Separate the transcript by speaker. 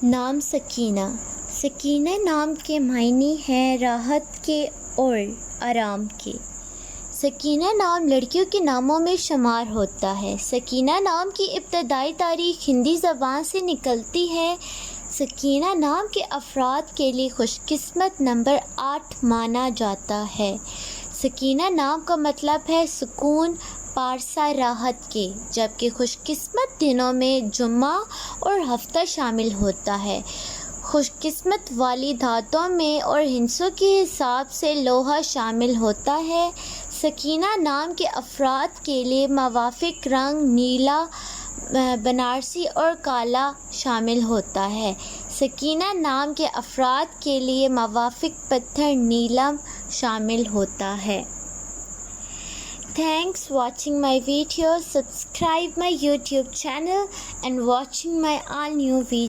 Speaker 1: نام سکینہ۔ سکینہ نام کے معنی ہیں راحت کے اور آرام کے۔ سکینہ نام لڑکیوں کے ناموں میں شمار ہوتا ہے۔ سکینہ نام کی ابتدائی تاریخ ہندی زبان سے نکلتی ہے۔ سکینہ نام کے افراد کے لیے خوش قسمت نمبر 8 مانا جاتا ہے۔ سکینہ نام کا مطلب ہے سکون، پارسا راحت کے، جبکہ خوش قسمت دنوں میں جمعہ اور ہفتہ شامل ہوتا ہے۔ خوش قسمت والی دھاتوں میں اور ہندسوں کے حساب سے لوہا شامل ہوتا ہے۔ سکینہ نام کے افراد کے لیے موافق رنگ نیلا، بنارسی اور کالا شامل ہوتا ہے۔ سکینہ نام کے افراد کے لیے موافق پتھر نیلم شامل ہوتا ہے۔ Thanks watching my videos. Subscribe my YouTube channel and watching my all new videos.